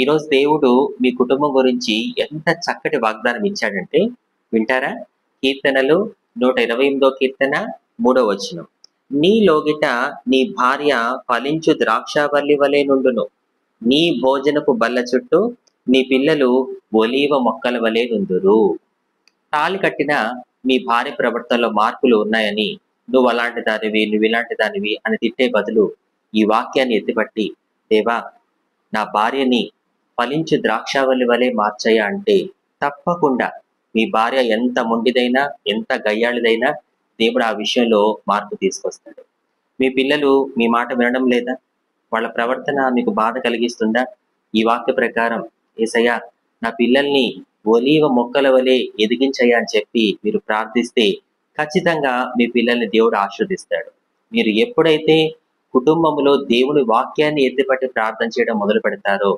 ఈరోజు దేవుడు మీ కుటుంబం గురించి ఎంత చక్కటి వాగ్దానం ఇచ్చాడంటే వింటారా? కీర్తనలు 128 కీర్తన 3వ వచనం. నీ లోగిట నీ భార్య ఫలించు ద్రాక్షావల్లి వలె నుండును. నీ భోజనపు బల్ల చుట్టూ నీ పిల్లలు ఒలీవ మొక్కల వలె నుందురు. తాళి కట్టిన మీ భార్య ప్రవర్తనలో మార్పులు ఉన్నాయని, నువ్వు అలాంటి దానివి, నువ్వు ఇలాంటి దానివి అని తిట్టే బదులు ఈ వాక్యాన్ని ఎత్తిపట్టి, దేవా నా భార్యని ఫలించు ద్రాక్షావల్లి వలె మార్చయ్యా అంటే తప్పకుండా మీ భార్య ఎంత మొండిదైనా, ఎంత గయ్యాళిదైనా దేవుడు ఆ విషయంలో మార్పు తీసుకొస్తాడు. మీ పిల్లలు మీ మాట వినడం లేదా? వాళ్ళ ప్రవర్తన మీకు బాధ కలిగిస్తుందా? ఈ వాక్య ప్రకారం యేసయ్యా నా పిల్లల్ని ఒలీవ మొక్కల వలె ఎదిగించయ్యా అని చెప్పి మీరు ప్రార్థిస్తే ఖచ్చితంగా మీ పిల్లల్ని దేవుడు ఆశీర్వదిస్తాడు. మీరు ఎప్పుడైతే కుటుంబంలో దేవుని వాక్యాన్ని ఎత్తిపట్టి ప్రార్థన చేయడం మొదలు పెడతారో